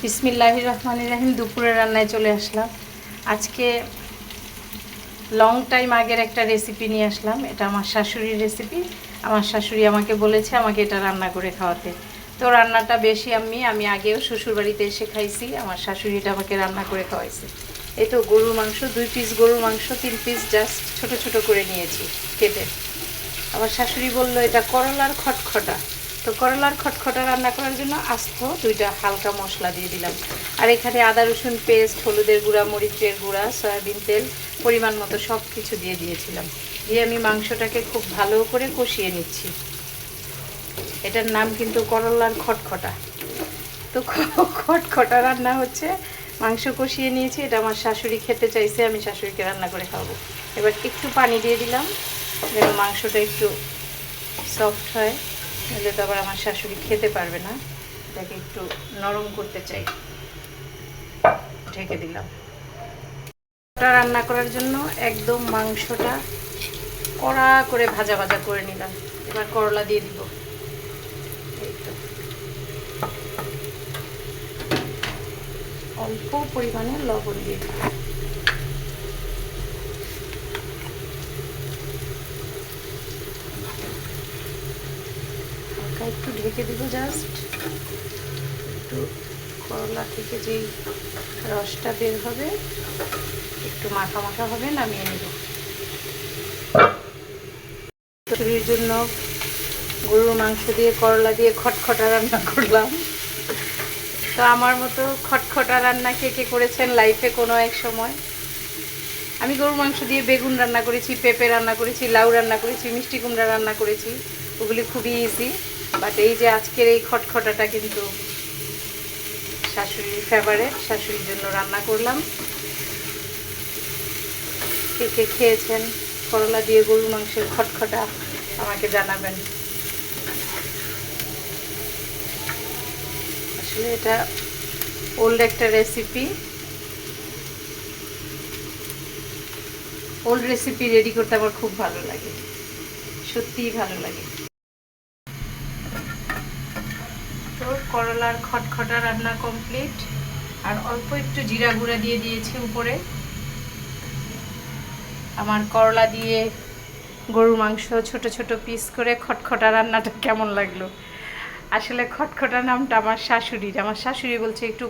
বিসমিল্লাহির রহমানির রহিম। দুপুরের রান্নায় চলে আসলাম। আজকে লং টাইম আগের একটা রেসিপি নিয়ে আসলাম। এটা আমার শাশুড়ির রেসিপি। আমার শাশুড়ি আমাকে বলেছে আমাকে এটা রান্না করে খাওয়াতে। তো রান্নাটা বেশি আমি আগেও শ্বশুরবাড়িতে এসে খাইছি। আমার শাশুড়ি এটা আমাকে রান্না করে খাওয়াইছে। এই তো গরুর মাংস, 2 পিস গরুর মাংস, 3 পিস জাস্ট ছোট ছোট করে নিয়েছি কেটে। আমার শাশুড়ি বলল এটা করলার খটখটা। তো করলার খটখটা রান্না করার জন্য আস্ত 2টা হালকা মশলা দিয়ে দিলাম। আর এখানে আদা রসুন পেস্ট, হলুদের গুঁড়া, মরিচের গুঁড়া, সয়াবিন তেল পরিমাণ মতো সব কিছু দিয়ে দিয়েছিলাম। দিয়ে আমি মাংসটাকে খুব ভালো করে কষিয়ে নিচ্ছি। এটার নাম কিন্তু করলার খটখটা। তো খটখটা রান্না হচ্ছে। মাংস কষিয়ে নিয়েছি। এটা আমার শাশুড়ি খেতে চাইছে, আমি শাশুড়িকে রান্না করে খাওয়াবো। এবার একটু পানি দিয়ে দিলাম যেন মাংসটা একটু সফট হয়, নাহলে তো আবার আমার শাশুড়ি খেতে পারবে না। এটাকে একটু নরম করতে চাই। ঢেকে দিলাম। ওটা রান্না করার জন্য একদম মাংসটা কড়া করে ভাজা ভাজা করে নিলাম। এবার করলা দিয়ে দিব। এই তো অল্প পরিমাণে লবণ দিয়ে দিব। হালকা একটু ঢেকে দিব, জাস্ট একটু করলা থেকে যেই রসটা বের হবে একটু মাখা মাখা হবে, নামিয়ে নেব। খিচুড়ির জন্য গরুর মাংস দিয়ে করলা দিয়ে খটখটা রান্না করলাম। তো আমার মতো খটখটা রান্না কে কে করেছেন লাইফে কোনো এক সময়? আমি গরুর মাংস দিয়ে বেগুন রান্না করেছি, পেঁপে রান্না করেছি, লাউ রান্না করেছি, মিষ্টি কুমড়া রান্না করেছি। ওগুলি খুবই ইজি। বাট এই যে আজকের এই খটখটাটা কিন্তু শাশুড়ির ফেভারিট, শাশুড়ির জন্য রান্না করলাম। কে কে খেয়েছেন করলা দিয়ে গরুর মাংসের খটখটা আমাকে জানাবেন। আসলে এটা ওল্ড একটা রেসিপি। ওল্ড রেসিপি রেডি করতে আমার খুব ভালো লাগে, সত্যিই ভালো লাগে। তো করলার খটখটা রান্না কমপ্লিট। আর অল্প একটু জিরা গুঁড়া দিয়ে দিয়েছি উপরে। আমার করলা দিয়ে গরুর মাংস ছোট ছোট পিস করে খটখটা রান্নাটা কেমন লাগলো? আসলে খটখটা নামটা আমার শাশুড়ির। আমার শাশুড়ি বলছে একটু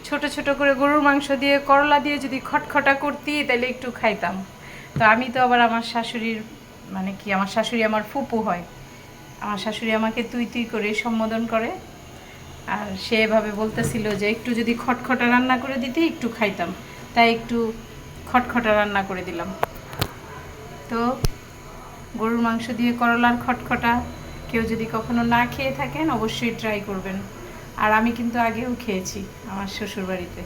ছোট ছোট করে গরুর মাংস দিয়ে করলা দিয়ে যদি খটখটা করতি তাহলে একটু খাইতাম। তো আমি তো আবার আমার শাশুড়ির মানে কি, আমার শাশুড়ি আমার ফুপু হয়। আমার শাশুড়ি আমাকে তুই তুই করে সম্বোধন করে। আর সে এভাবে বলতেছিল যে একটু যদি খটখটা রান্না করে দিতে একটু খাইতাম, তাই একটু খটখটা রান্না করে দিলাম। তো গরুর মাংস দিয়ে করলার খটখটা কেউ যদি কখনো না খেয়ে থাকেন অবশ্যই ট্রাই করবেন। আর আমি কিন্তু আগেও খেয়েছি আমার শ্বশুরবাড়িতে।